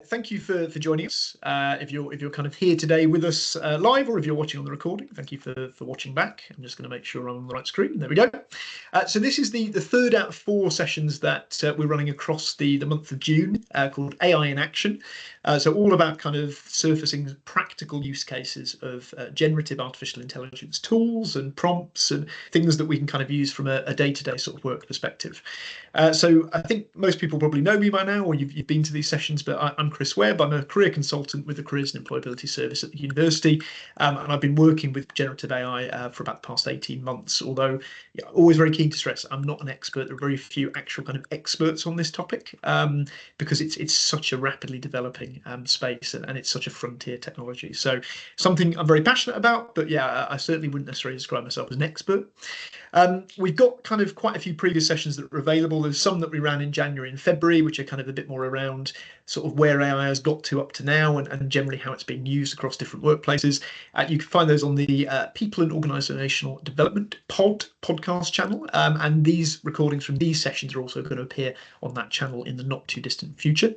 Thank you for joining us. If you're kind of here today with us live, or if you're watching on the recording, thank you for watching back. I'm just going to make sure I'm on the right screen. There we go. So this is the third out of 4 sessions that we're running across the month of June, called AI in Action. So all about kind of surfacing practical use cases of generative artificial intelligence tools and prompts and things that we can kind of use from a day-to-day sort of work perspective. So I think most people probably know me by now, or you've been to these sessions, but I'm Chris Webb. I'm a career consultant with the Careers and Employability Service at the university, and I've been working with generative AI for about the past 18 months, although always very keen to stress I'm not an expert. There are very few actual kind of experts on this topic, because it's such a rapidly developing space, and it's such a frontier technology. So something I'm very passionate about, but yeah, I certainly wouldn't necessarily describe myself as an expert. We've got kind of quite a few previous sessions that are available. There's some that we ran in January and February, which are kind of a bit more around sort of where AI has got to up to now, and generally how it's being used across different workplaces. You can find those on the People and Organisational Development podcast channel, and these recordings from these sessions are also going to appear on that channel in the not too distant future.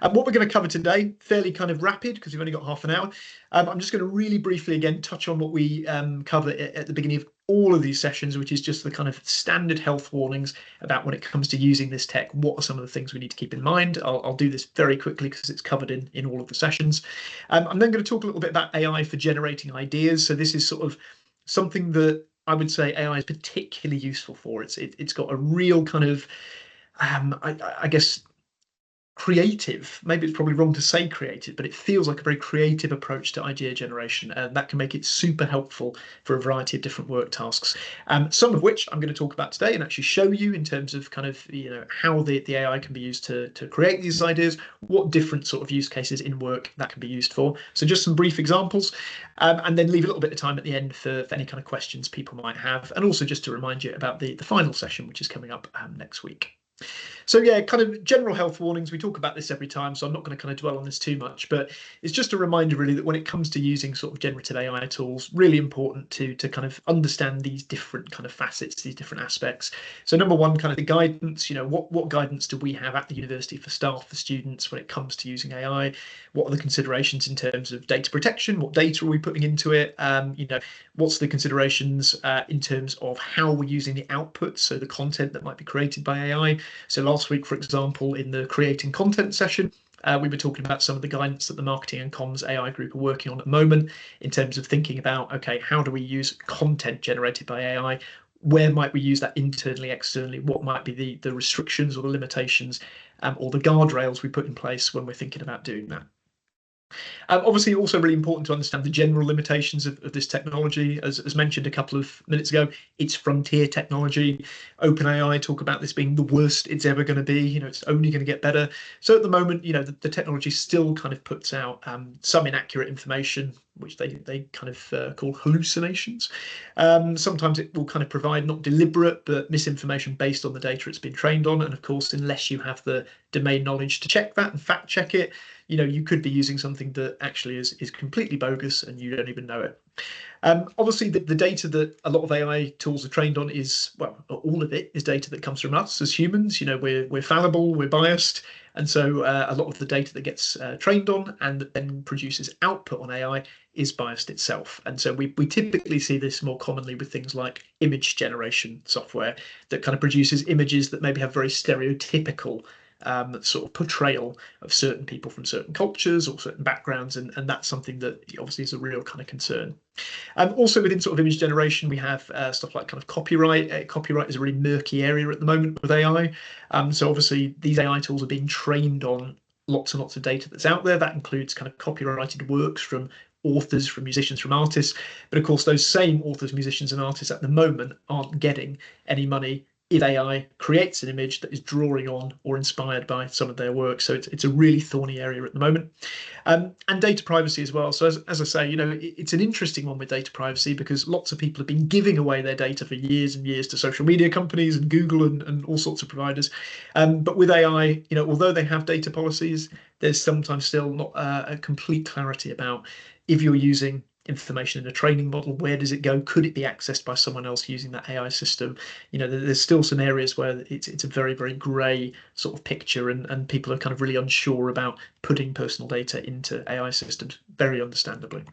What we're going to cover today, fairly kind of rapid because we've only got half an hour. I'm just going to really briefly again touch on what we cover at the beginning of all of these sessions, which is just the kind of standard health warnings about when it comes to using this tech. What are some of the things we need to keep in mind? I'll do this very quickly because it's covered in all of the sessions. I'm then going to talk a little bit about AI for generating ideas. So this is sort of something that I would say AI is particularly useful for. It's got a real kind of I guess creative, maybe it's probably wrong to say creative, but it feels like a very creative approach to idea generation, and that can make it super helpful for a variety of different work tasks, some of which I'm going to talk about today and actually show you in terms of kind of how the AI can be used to create these ideas, what different sort of use cases in work that can be used for. So just some brief examples, and then leave a little bit of time at the end for any kind of questions people might have, and also just to remind you about the final session, which is coming up next week. So yeah, kind of general health warnings. We talk about this every time, so I'm not going to kind of dwell on this too much, but it's just a reminder really that when it comes to using sort of generative AI tools, really important to kind of understand these different kind of facets, these different aspects. So number one, kind of the guidance, what guidance do we have at the university for staff, for students when it comes to using AI? What are the considerations in terms of data protection? What data are we putting into it? What's the considerations in terms of how we're using the outputs, so the content that might be created by AI. So last week, for example, in the creating content session, we were talking about some of the guidance that the marketing and comms AI group are working on at the moment in terms of thinking about, okay, how do we use content generated by AI? Where might we use that internally, externally? What might be the restrictions or the limitations or the guardrails we put in place when we're thinking about doing that? Obviously, also really important to understand the general limitations of this technology. As mentioned a couple of minutes ago, it's frontier technology. OpenAI talk about this being the worst it's ever going to be. It's only going to get better. So at the moment, the technology still kind of puts out some inaccurate information, which they kind of call hallucinations. Sometimes it will kind of provide not deliberate, but misinformation based on the data it's been trained on. And of course, unless you have the domain knowledge to check that and fact check it, you could be using something that actually is completely bogus and you don't even know it. Obviously, the data that a lot of AI tools are trained on is, well, all of it is data that comes from us as humans. We're fallible, we're biased. And so a lot of the data that gets trained on and that then produces output on AI is biased itself. And so we typically see this more commonly with things like image generation software that kind of produces images that maybe have very stereotypical sort of portrayal of certain people from certain cultures or certain backgrounds, and that's something that obviously is a real kind of concern. Also within sort of image generation, we have stuff like kind of copyright. Copyright is a really murky area at the moment with AI. So obviously these AI tools are being trained on lots and lots of data that's out there. That includes kind of copyrighted works from authors, from musicians, from artists. But of course, those same authors, musicians, and artists at the moment aren't getting any money if AI creates an image that is drawing on or inspired by some of their work. So it's a really thorny area at the moment. And data privacy as well. So as I say, it's an interesting one with data privacy because lots of people have been giving away their data for years and years to social media companies and Google and all sorts of providers. But with AI, although they have data policies, there's sometimes still not a complete clarity about if you're using information in a training model, where does it go? Could it be accessed by someone else using that AI system? There's still some areas where it's a very, very grey sort of picture, and people are kind of really unsure about putting personal data into AI systems, very understandably.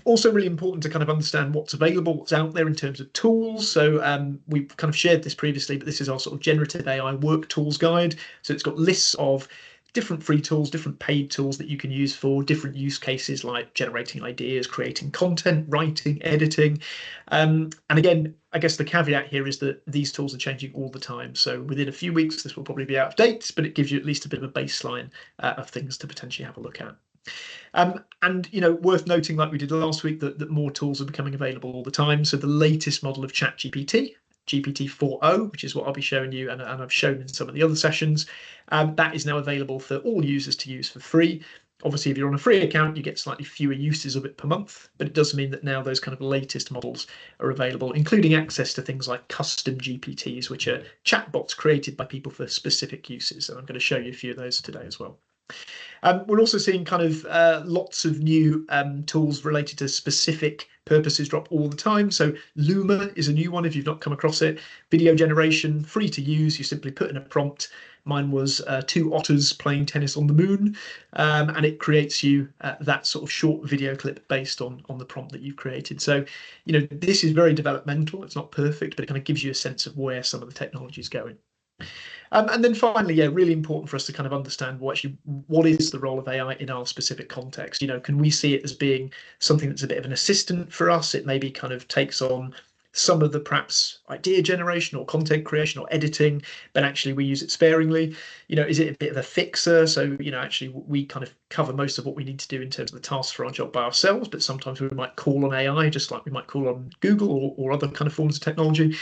Also really important to kind of understand what's available, what's out there in terms of tools. So we've kind of shared this previously, but this is our sort of generative AI work tools guide. So it's got lists of different free tools, different paid tools that you can use for different use cases, like generating ideas, creating content, writing, editing. And again, I guess the caveat here is that these tools are changing all the time. So within a few weeks, this will probably be out of date, but it gives you at least a bit of a baseline of things to potentially have a look at. And worth noting, like we did last week, that more tools are becoming available all the time. So the latest model of ChatGPT, GPT 4.0, which is what I'll be showing you, and I've shown in some of the other sessions, that is now available for all users to use for free. Obviously, if you're on a free account, you get slightly fewer uses of it per month, but it does mean that now those kind of latest models are available, including access to things like custom GPTs, which are chatbots created by people for specific uses. And I'm going to show you a few of those today as well. We're also seeing kind of lots of new tools related to specific purposes drop all the time. So Luma is a new one if you've not come across it. Video generation, free to use. You simply put in a prompt. Mine was two otters playing tennis on the moon, and it creates you that sort of short video clip based on the prompt that you've created. So, this is very developmental. It's not perfect, but it kind of gives you a sense of where some of the technology is going. And then finally, really important for us to kind of understand what is the role of AI in our specific context. Can we see it as being something that's a bit of an assistant for us? It maybe kind of takes on some of the perhaps idea generation or content creation or editing, but actually we use it sparingly. Is it a bit of a fixer? So, actually we kind of cover most of what we need to do in terms of the tasks for our job by ourselves, but sometimes we might call on AI, just like we might call on Google or other kind of forms of technology.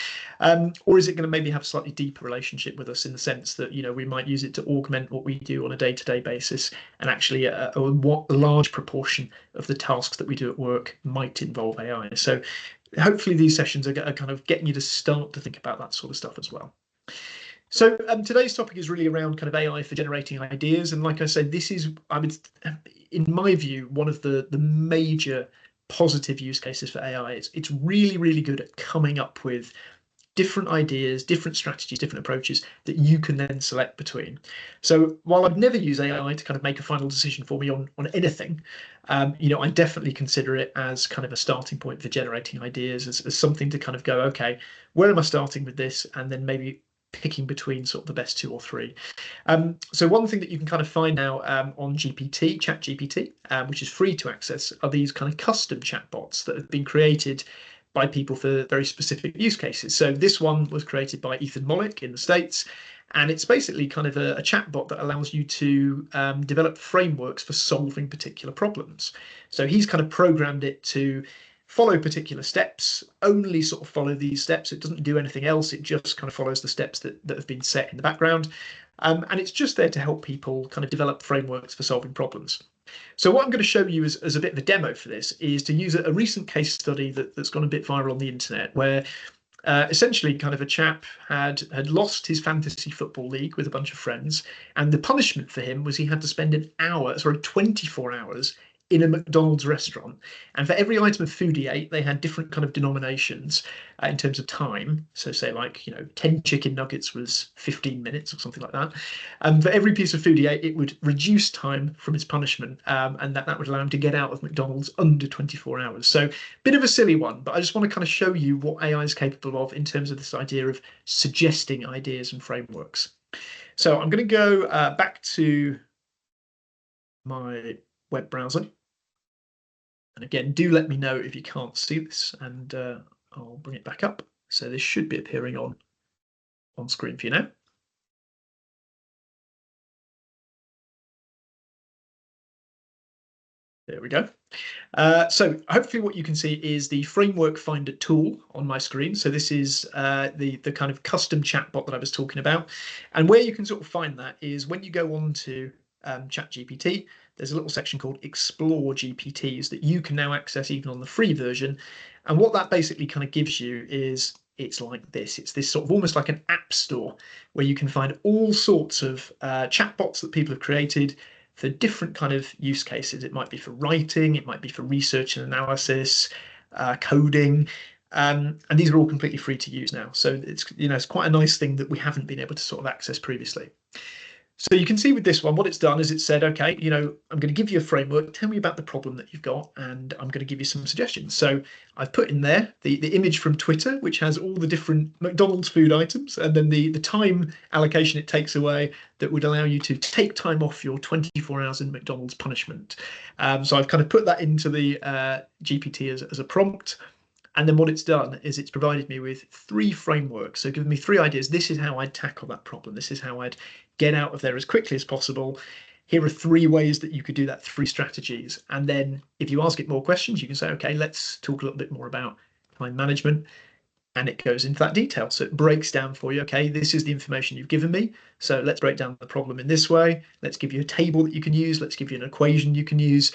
Or is it going to maybe have a slightly deeper relationship with us in the sense that, we might use it to augment what we do on a day-to-day basis, and actually a large proportion of the tasks that we do at work might involve AI. So hopefully these sessions are kind of getting you to start to think about that sort of stuff as well. So today's topic is really around kind of AI for generating ideas. And like I said, this is, in my view, one of the major positive use cases for AI. It's really, really good at coming up with different ideas, different strategies, different approaches that you can then select between. So while I'd never use AI to kind of make a final decision for me on anything, I definitely consider it as kind of a starting point for generating ideas, as something to kind of go, okay, where am I starting with this? And then maybe picking between sort of the best two or three. So one thing that you can kind of find now on ChatGPT, which is free to access, are these kind of custom chatbots that have been created by people for very specific use cases. So this one was created by Ethan Mollick in the States, and it's basically kind of a chatbot that allows you to develop frameworks for solving particular problems. So he's kind of programmed it to follow particular steps, only sort of follow these steps. It doesn't do anything else. It just kind of follows the steps that have been set in the background. And it's just there to help people kind of develop frameworks for solving problems. So what I'm going to show you as a bit of a demo for this is to use a recent case study that's gone a bit viral on the internet, where essentially kind of a chap had lost his fantasy football league with a bunch of friends, and the punishment for him was he had to spend 24 hours in a McDonald's restaurant. And for every item of food he ate, they had different kind of denominations in terms of time. So say 10 chicken nuggets was 15 minutes or something like that. And for every piece of food he ate, it would reduce time from his punishment. And that would allow him to get out of McDonald's under 24 hours. So bit of a silly one, but I just want to kind of show you what AI is capable of in terms of this idea of suggesting ideas and frameworks. So I'm going to go back to my web browser. And again, do let me know if you can't see this, and I'll bring it back up. So this should be appearing on screen for you now. There we go. So hopefully what you can see is the Framework Finder tool on my screen. So this is the kind of custom chatbot that I was talking about. And where you can sort of find that is when you go on to ChatGPT, there's a little section called Explore GPTs that you can now access even on the free version. And what that basically kind of gives you is it's like this. It's this sort of almost like an app store where you can find all sorts of chatbots that people have created for different kind of use cases. It might be for writing, it might be for research and analysis, coding, and these are all completely free to use now. So it's quite a nice thing that we haven't been able to sort of access previously. So you can see with this one, what it's done is it said, okay, I'm going to give you a framework, tell me about the problem that you've got, and I'm going to give you some suggestions. So I've put in there the image from Twitter, which has all the different McDonald's food items, and then the time allocation it takes away that would allow you to take time off your 24 hours in McDonald's punishment. So I've kind of put that into the GPT as a prompt. And then what it's done is it's provided me with 3 frameworks. So given me 3 ideas. This is how I'd tackle that problem. This is how I'd get out of there as quickly as possible. Here are 3 ways that you could do that, 3 strategies. And then if you ask it more questions, you can say, okay, let's talk a little bit more about time management. And it goes into that detail. So it breaks down for you, okay, this is the information you've given me. So let's break down the problem in this way. Let's give you a table that you can use. Let's give you an equation you can use.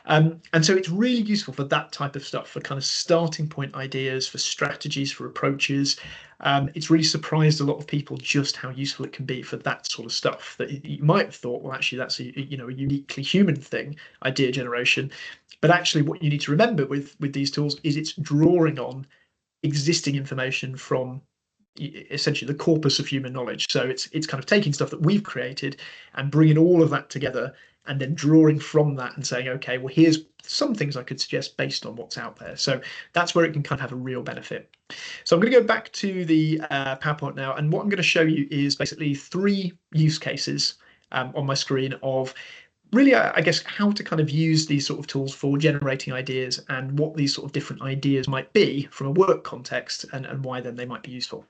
And so it's really useful for that type of stuff, for kind of starting point ideas, for strategies, for approaches. It's really surprised a lot of people just how useful it can be for that sort of stuff, that you might have thought, well, actually, that's a uniquely human thing, idea generation. But actually, what you need to remember with these tools is it's drawing on existing information from essentially the corpus of human knowledge. So it's kind of taking stuff that we've created and bringing all of that together, and then drawing from that and saying, okay, well, here's some things I could suggest based on what's out there. So that's where it can kind of have a real benefit. So I'm going to go back to the PowerPoint now, and what I'm going to show you is basically 3 use cases on my screen of really, I guess, how to kind of use these sort of tools for generating ideas, and what these sort of different ideas might be from a work context, and why then they might be useful.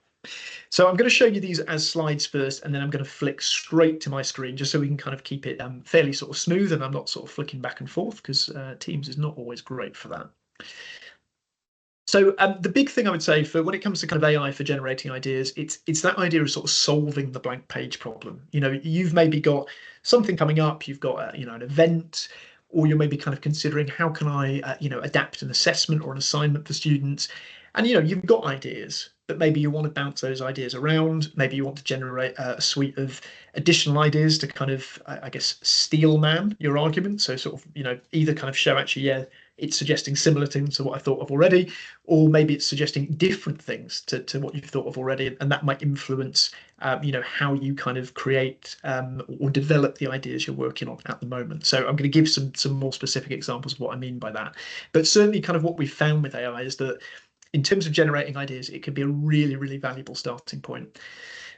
So I'm going to show you these as slides first, and then I'm going to flick straight to my screen just so we can kind of keep it fairly sort of smooth, and I'm not sort of flicking back and forth, because Teams is not always great for that. So the big thing I would say for when it comes to kind of AI for generating ideas, it's that idea of sort of solving the blank page problem. You've maybe got something coming up, you've got an event, or you're maybe kind of considering, how can I adapt an assessment or an assignment for students, and you've got ideas, but maybe you want to bounce those ideas around. Maybe you want to generate a suite of additional ideas to kind of, I guess, steel man your argument. So sort of either kind of show, actually, yeah, it's suggesting similar things to what I thought of already, or maybe it's suggesting different things to what you've thought of already, and that might influence how you kind of create or develop the ideas you're working on at the moment. So I'm going to give some more specific examples of what I mean by that. But certainly kind of what we found with AI is that in terms of generating ideas, it can be a really, really valuable starting point.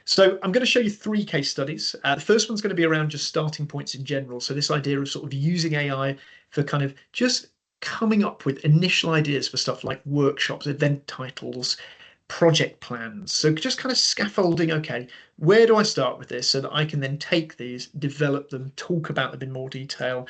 So I'm going to show you 3 case studies. The first one's going to be around just starting points in general. So this idea of sort of using AI for kind of just coming up with initial ideas for stuff like workshops, event titles, project plans. So just kind of scaffolding, okay, where do I start with this so that I can then take these, develop them, talk about them in more detail.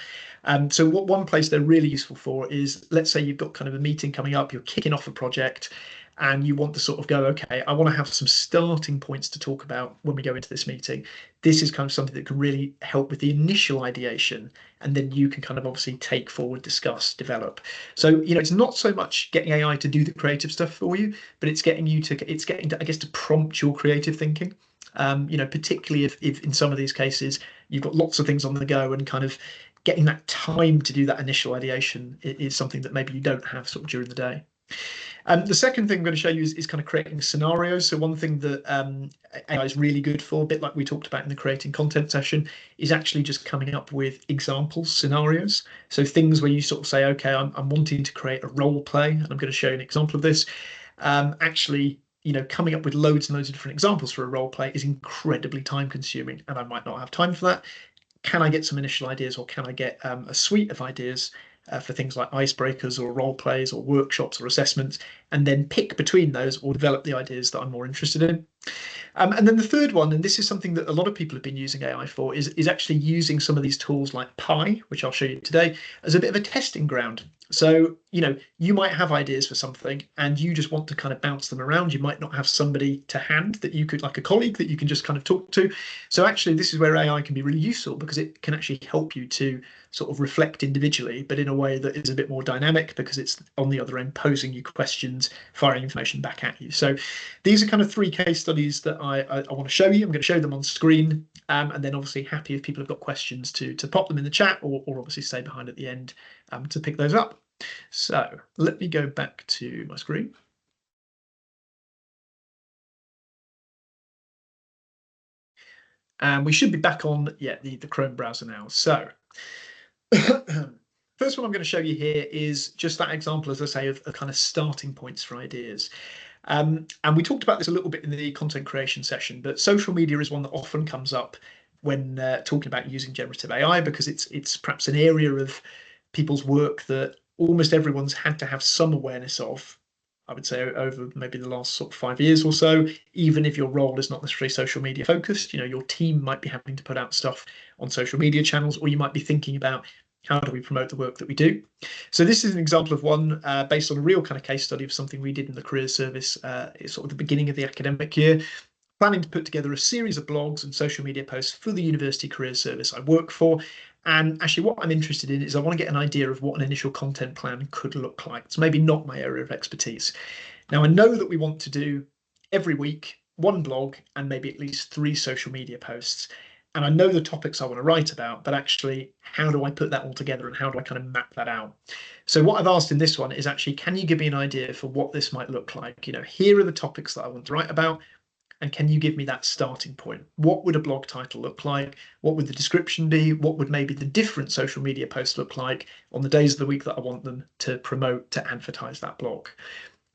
So what one place they're really useful for is, let's say you've got kind of a meeting coming up, you're kicking off a project, and you want to sort of go, okay, I want to have some starting points to talk about when we go into this meeting. This is kind of something that can really help with the initial ideation, and then you can kind of obviously take forward, discuss, develop. So it's not so much getting AI to do the creative stuff for you, but it's getting to, I guess, to prompt your creative thinking. Particularly if in some of these cases you've got lots of things on the go, and kind of getting that time to do that initial ideation is something that maybe you don't have sort of during the day. The second thing I'm going to show you is kind of creating scenarios. So one thing that AI is really good for, a bit like we talked about in the creating content session, is actually just coming up with examples, scenarios. So things where you sort of say, okay, I'm wanting to create a role play, and I'm going to show you an example of this. Actually, coming up with loads and loads of different examples for a role play is incredibly time consuming, and I might not have time for that. Can I get some initial ideas, or can I get a suite of ideas for things like icebreakers or role plays or workshops or assessments, and then pick between those or develop the ideas that I'm more interested in. And then the third one, and this is something that a lot of people have been using AI for, is actually using some of these tools like Pi, which I'll show you today, as a bit of a testing ground. So, you might have ideas for something and you just want to kind of bounce them around. You might not have somebody to hand that you could, like a colleague that you can just kind of talk to. So actually, this is where AI can be really useful, because it can actually help you to sort of reflect individually, but in a way that is a bit more dynamic, because it's on the other end posing you questions, firing information back at you. So these are kind of 3 case studies that I want to show you. I'm going to show them on screen, and then obviously happy if people have got questions to pop them in the chat, or obviously stay behind at the end to pick those up. So let me go back to my screen. And we should be back on, the Chrome browser now. So first one I'm going to show you here is just that example, as I say, of kind of starting points for ideas. And we talked about this a little bit in the content creation session, but social media is one that often comes up when talking about using generative AI, because it's perhaps an area of people's work that almost everyone's had to have some awareness of, I would say, over maybe the last sort of 5 years or so. Even if your role is not necessarily social media focused, your team might be having to put out stuff on social media channels, or you might be thinking about, how do we promote the work that we do? So this is an example of one based on a real kind of case study of something we did in the career service sort of the beginning of the academic year, planning to put together a series of blogs and social media posts for the university career service I work for. And actually what I'm interested in is I want to get an idea of what an initial content plan could look like. It's maybe not my area of expertise. Now, I know that we want to do every week 1 blog and maybe at least 3 social media posts. And I know the topics I want to write about, but actually, how do I put that all together and how do I kind of map that out? So what I've asked in this one is actually, can you give me an idea for what this might look like? Here are the topics that I want to write about. And can you give me that starting point? What would a blog title look like? What would the description be? What would maybe the different social media posts look like on the days of the week that I want them to promote, to advertise that blog?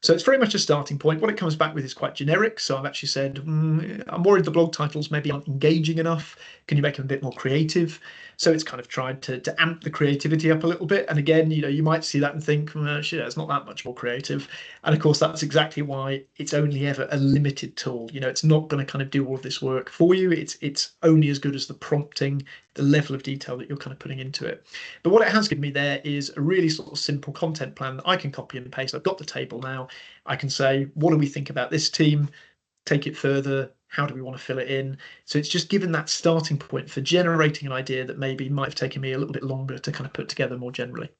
So it's very much a starting point. What it comes back with is quite generic. So I've actually said, I'm worried the blog titles maybe aren't engaging enough. Can you make them a bit more creative? So it's kind of tried to amp the creativity up a little bit. And again, you might see that and think, shit, it's not that much more creative. And of course, that's exactly why it's only ever a limited tool. It's not going to kind of do all of this work for you. It's only as good as the prompting, the level of detail that you're kind of putting into it. But what it has given me there is a really sort of simple content plan that I can copy and paste. I've got the table now. I can say, what do we think about this team? Take it further. How do we want to fill it in? So it's just given that starting point for generating an idea that maybe might have taken me a little bit longer to kind of put together more generally.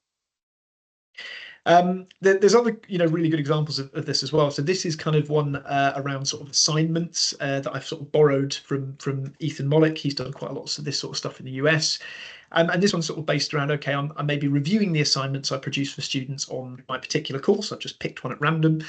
There's other, really good examples of this as well. So this is kind of one around sort of assignments that I've sort of borrowed from Ethan Mollick. He's done quite a lot of this sort of stuff in the US. And this one's sort of based around, okay, I'm maybe reviewing the assignments I produce for students on my particular course. I've just picked one at random.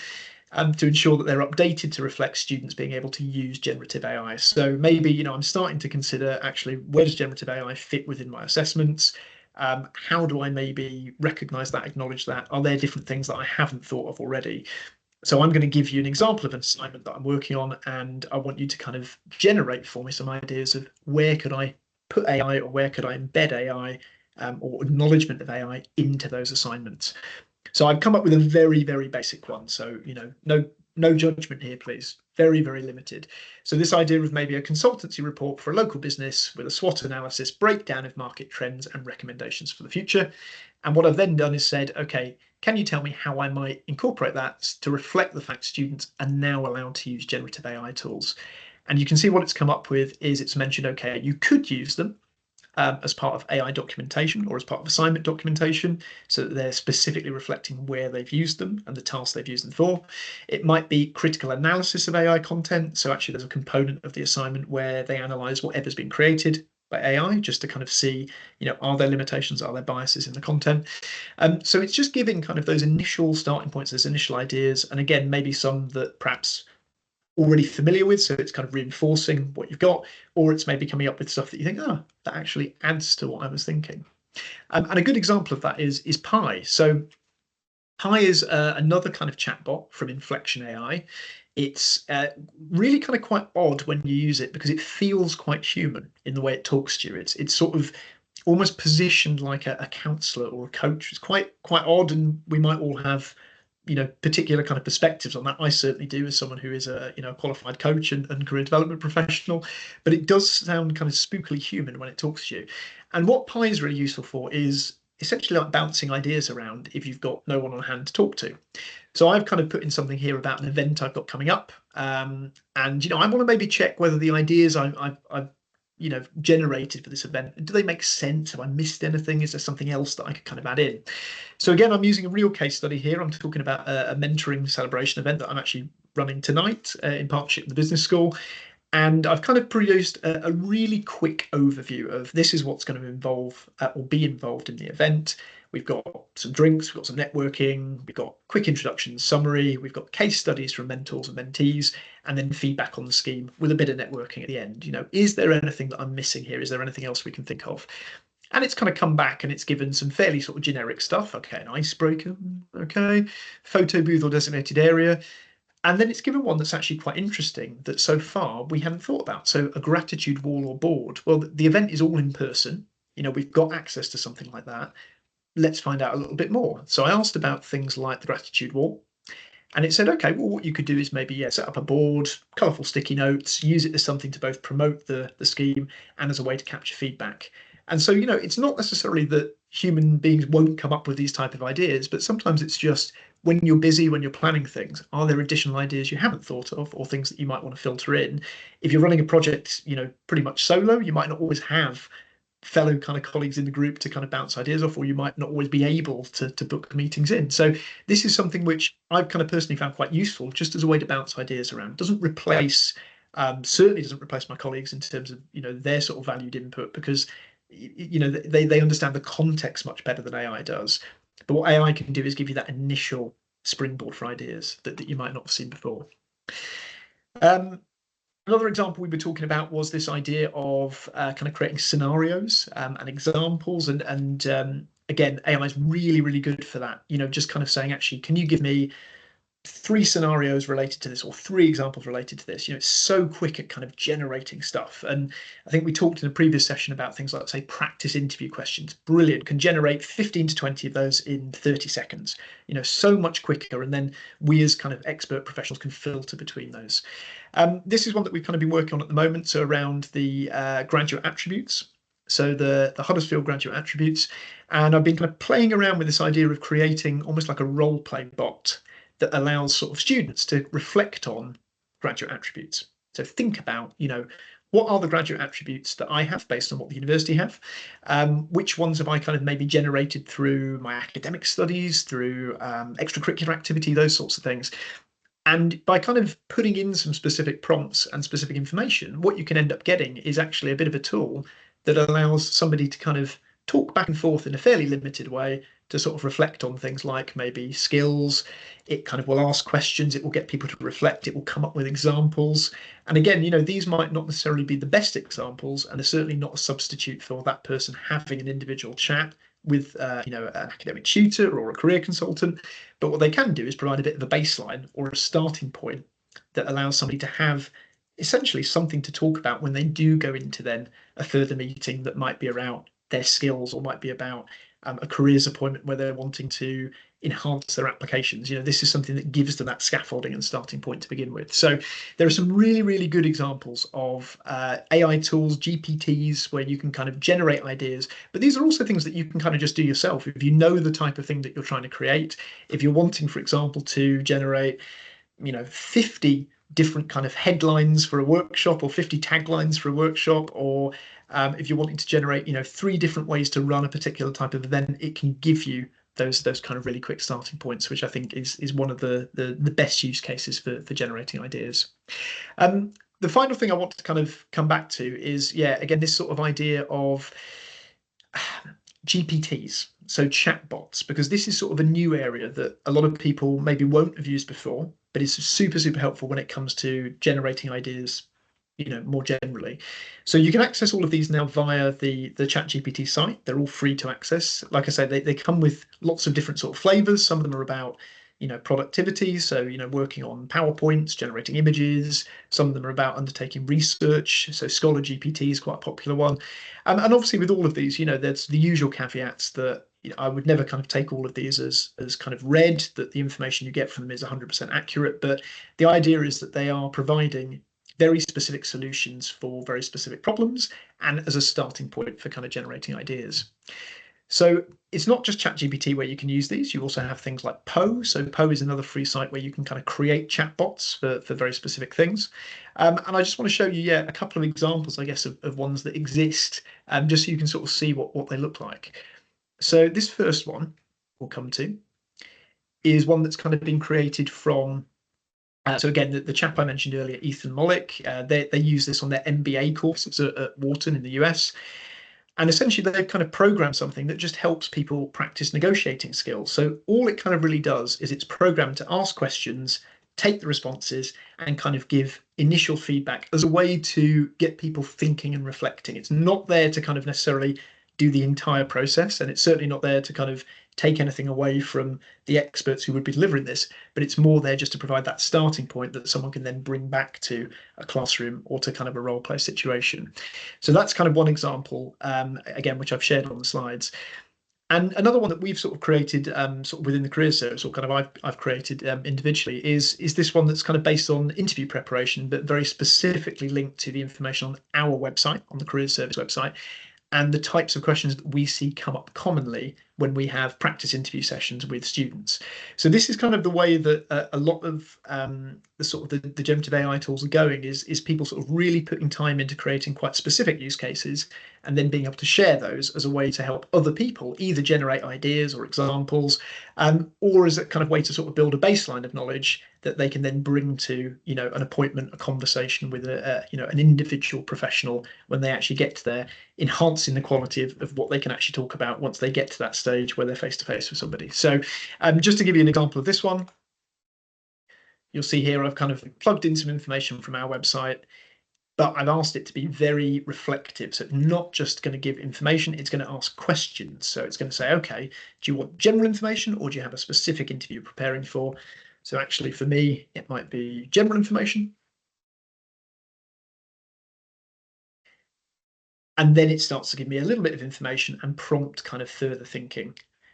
To ensure that they're updated to reflect students being able to use generative AI. So maybe, I'm starting to consider, actually, where does generative AI fit within my assessments? How do I maybe recognize that, acknowledge that? Are there different things that I haven't thought of already? So I'm going to give you an example of an assignment that I'm working on, and I want you to kind of generate for me some ideas of where could I put AI, or where could I embed AI, or acknowledgement of AI into those assignments. So I've come up with a very, very basic one. So, no judgment here, please. Very, very limited. So this idea of maybe a consultancy report for a local business with a SWOT analysis, breakdown of market trends and recommendations for the future. And what I've then done is said, okay, can you tell me how I might incorporate that to reflect the fact students are now allowed to use generative AI tools? And you can see what it's come up with is it's mentioned, okay, you could use them as part of AI documentation or as part of assignment documentation, so that they're specifically reflecting where they've used them and the tasks they've used them for. It might be critical analysis of AI content. So actually there's a component of the assignment where they analyze whatever's been created by AI, just to kind of see, are there limitations, are there biases in the content? So it's just giving kind of those initial starting points, those initial ideas, and again, maybe some that perhaps already familiar with, so it's kind of reinforcing what you've got, or it's maybe coming up with stuff that you think, that actually adds to what I was thinking. And a good example of that is Pi. So Pi is another kind of chatbot from Inflection AI. It's really kind of quite odd when you use it, because it feels quite human in the way it talks to you. It's sort of almost positioned like a counselor or a coach. It's quite odd, and we might all have particular kind of perspectives on that. I certainly do, as someone who is a qualified coach and career development professional, but it does sound kind of spookily human when it talks to you. And what Pi is really useful for is essentially like bouncing ideas around if you've got no one on hand to talk to. So I've kind of put in something here about an event I've got coming up, and I want to maybe check whether the ideas I've generated for this event, do they make sense? Have I missed anything? Is there something else that I could kind of add in? So again, I'm using a real case study here. I'm talking about a mentoring celebration event that I'm actually running tonight in partnership with the business school. And I've kind of produced a really quick overview of this is what's going to involve or be involved in the event. We've got some drinks, we've got some networking, we've got quick introduction summary, we've got case studies from mentors and mentees, and then feedback on the scheme with a bit of networking at the end. Is there anything that I'm missing here? Is there anything else we can think of? And it's kind of come back and it's given some fairly sort of generic stuff. Okay, an icebreaker, okay, photo booth or designated area. And then it's given one that's actually quite interesting that so far we hadn't thought about. So a gratitude wall or board. Well, the event is all in person. We've got access to something like that. Let's find out a little bit more. So I asked about things like the gratitude wall. And it said, okay, well, what you could do is maybe set up a board, colourful sticky notes, use it as something to both promote the scheme and as a way to capture feedback. And so, it's not necessarily that human beings won't come up with these type of ideas, but sometimes it's just when you're busy, when you're planning things, are there additional ideas you haven't thought of or things that you might want to filter in? If you're running a project, pretty much solo, you might not always have fellow kind of colleagues in the group to kind of bounce ideas off, or you might not always be able to book meetings in. So this is something which I've kind of personally found quite useful just as a way to bounce ideas around. It doesn't replace, certainly doesn't replace my colleagues in terms of, their sort of valued input, because they understand the context much better than AI does. But what AI can do is give you that initial springboard for ideas that you might not have seen before. Another example we were talking about was this idea of kind of creating scenarios and examples. And again, AI is really, really good for that. Just kind of saying, actually, can you give me 3 scenarios related to this or 3 examples related to this? It's so quick at kind of generating stuff. And I think we talked in a previous session about things like, say, practice interview questions. Brilliant. Can generate 15 to 20 of those in 30 seconds, so much quicker. And then we as kind of expert professionals can filter between those. This is one that we've kind of been working on at the moment. So around the graduate attributes. So the Huddersfield graduate attributes. And I've been kind of playing around with this idea of creating almost like a role play bot that allows sort of students to reflect on graduate attributes. So think about, what are the graduate attributes that I have based on what the university have? Which ones have I kind of maybe generated through my academic studies, through extracurricular activity, those sorts of things. And by kind of putting in some specific prompts and specific information, what you can end up getting is actually a bit of a tool that allows somebody to kind of talk back and forth in a fairly limited way to sort of reflect on things like maybe skills. It kind of will ask questions, it will get people to reflect, it will come up with examples. And again, these might not necessarily be the best examples, and they're certainly not a substitute for that person having an individual chat with an academic tutor or a career consultant. But what they can do is provide a bit of a baseline or a starting point that allows somebody to have essentially something to talk about when they do go into then a further meeting that might be around their skills or might be about a careers appointment where they're wanting to enhance their applications. This is something that gives them that scaffolding and starting point to begin with. So there are some really, really good examples of AI tools, GPTs, where you can kind of generate ideas. But these are also things that you can kind of just do yourself. If you know the type of thing that you're trying to create, if you're wanting, for example, to generate 50 different kind of headlines for a workshop or 50 taglines for a workshop, or if you're wanting to generate 3 different ways to run a particular type of event, it can give you those kind of really quick starting points, which I think is one of the best use cases for generating ideas. The final thing I want to kind of come back to is, again, this sort of idea of GPTs, so chatbots, because this is sort of a new area that a lot of people maybe won't have used before, but it's super, super helpful when it comes to generating ideas, more generally. So you can access all of these now via the ChatGPT site. They're all free to access. Like I said, they come with lots of different sort of flavors. Some of them are about productivity, so working on PowerPoints, generating images. Some of them are about undertaking research, so Scholar GPT is quite a popular one. And obviously with all of these, there's the usual caveats that I would never kind of take all of these as kind of read, that the information you get from them is 100% accurate. But the idea is that they are providing very specific solutions for very specific problems and as a starting point for kind of generating ideas. So it's not just ChatGPT where you can use these. You also have things like Poe. So Poe is another free site where you can kind of create chatbots for very specific things. And I just want to show you, yeah, a couple of examples, I guess, of ones that exist, just so you can sort of see what they look like. So this first one we'll come to is one that's kind of been created from so again, the chap I mentioned earlier, Ethan Mollick, they use this on their MBA courses at Wharton in the US. And essentially, they've kind of programmed something that just helps people practice negotiating skills. So all it kind of really does is it's programmed to ask questions, take the responses, and kind of give initial feedback as a way to get people thinking and reflecting. It's not there to kind of necessarily do the entire process, and it's certainly not there to kind of take anything away from the experts who would be delivering this, but it's more there just to provide that starting point that someone can then bring back to a classroom or to kind of a role play situation. So that's kind of one example, again, which I've shared on the slides. And another one that we've sort of created sort of within the career service, or kind of I've created individually, is this one that's kind of based on interview preparation, but very specifically linked to the information on our website, on the career service website, and the types of questions that we see come up commonly when we have practice interview sessions with students. So this is kind of the way that a lot of the sort of the generative AI tools are going, is people sort of really putting time into creating quite specific use cases and then being able to share those as a way to help other people either generate ideas or examples, or as a kind of way to sort of build a baseline of knowledge that they can then bring to, you know, an appointment, a conversation with an individual professional when they actually get there, enhancing the quality of what they can actually talk about once they get to that stage where they're face to face with somebody. So just to give you an example of this one, you'll see here I've kind of plugged in some information from our website, but I've asked it to be very reflective. So it's not just going to give information, it's going to ask questions. So it's going to say, okay, do you want general information or do you have a specific interview you're preparing for? So actually for me, it might be general information. And then it starts to give me a little bit of information and prompt kind of further thinking.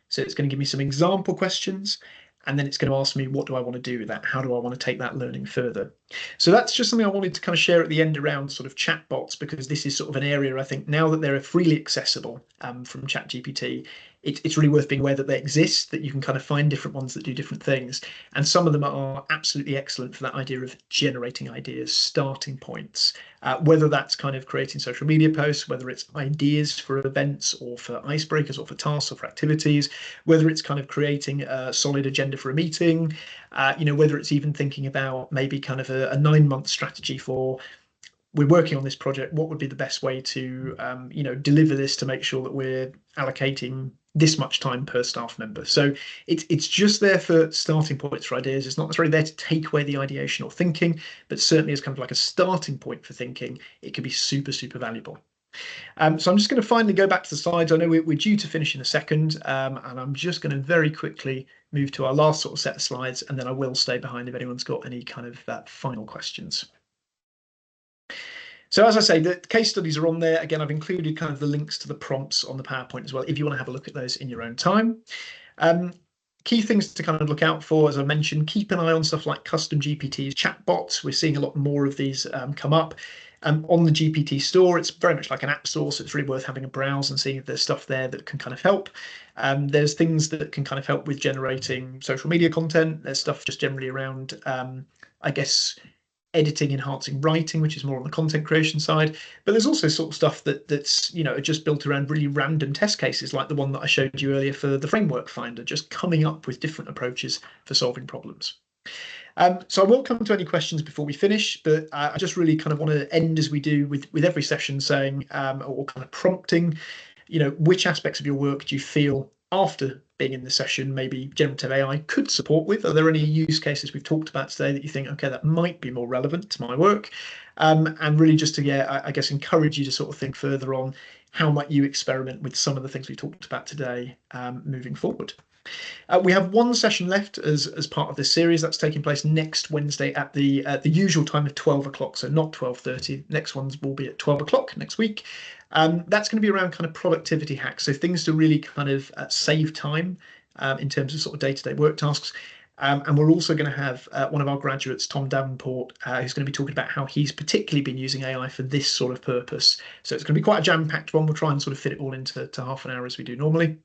So it's going to give me some example questions, and then it's going to ask me, what do I want to do with that? How do I want to take that learning further? So that's just something I wanted to kind of share at the end around sort of chatbots, because this is sort of an area I think now that they're freely accessible from ChatGPT, it's really worth being aware that they exist, that you can kind of find different ones that do different things. And some of them are absolutely excellent for that idea of generating ideas, starting points, whether that's kind of creating social media posts, whether it's ideas for events or for icebreakers or for tasks or for activities, whether it's kind of creating a solid agenda for a meeting, whether it's even thinking about maybe kind of a 9-month strategy for, we're working on this project, what would be the best way to deliver this to make sure that we're allocating this much time per staff member. So it's just there for starting points for ideas. It's not necessarily there to take away the ideation or thinking, but certainly as kind of like a starting point for thinking, it can be super, super valuable. So I'm just going to finally go back to the slides. I know we're due to finish in a second, and I'm just going to very quickly move to our last sort of set of slides, and then I will stay behind if anyone's got any kind of final questions. So as I say, the case studies are on there. Again, I've included kind of the links to the prompts on the PowerPoint as well, if you want to have a look at those in your own time. Key things to kind of look out for, as I mentioned, keep an eye on stuff like custom GPTs, chatbots. We're seeing a lot more of these come up. On the GPT store, it's very much like an app store, so it's really worth having a browse and seeing if there's stuff there that can kind of help. There's things that can kind of help with generating social media content. There's stuff just generally around, I guess, editing, enhancing writing, which is more on the content creation side. But there's also sort of stuff that's just built around really random test cases, like the one that I showed you earlier for the framework finder, just coming up with different approaches for solving problems. So I won't come to any questions before we finish, but I just really kind of want to end as we do with every session saying, or kind of prompting, which aspects of your work do you feel after being in the session maybe generative AI could support with? Are there any use cases we've talked about today that you think, okay, that might be more relevant to my work? And really just to, I guess, encourage you to sort of think further on how might you experiment with some of the things we talked about today moving forward. We have one session left as part of this series that's taking place next Wednesday at the usual time of 12 o'clock, so not 12:30. Next ones will be at 12 o'clock next week. That's going to be around kind of productivity hacks, so things to really kind of save time in terms of sort of day-to-day work tasks. And we're also going to have one of our graduates, Tom Davenport, who's going to be talking about how he's particularly been using AI for this sort of purpose. So it's going to be quite a jam-packed one. We'll try and sort of fit it all into half an hour as we do normally.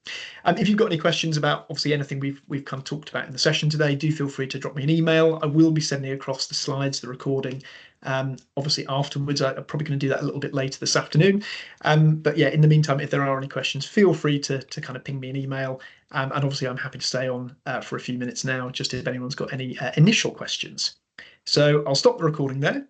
If you've got any questions about obviously anything we've kind of talked about in the session today, do feel free to drop me an email. I will be sending across the slides, the recording, obviously afterwards. I'm probably going to do that a little bit later this afternoon. But yeah, in the meantime, if there are any questions, feel free to kind of ping me an email. And obviously, I'm happy to stay on for a few minutes now, just if anyone's got any initial questions. So I'll stop the recording there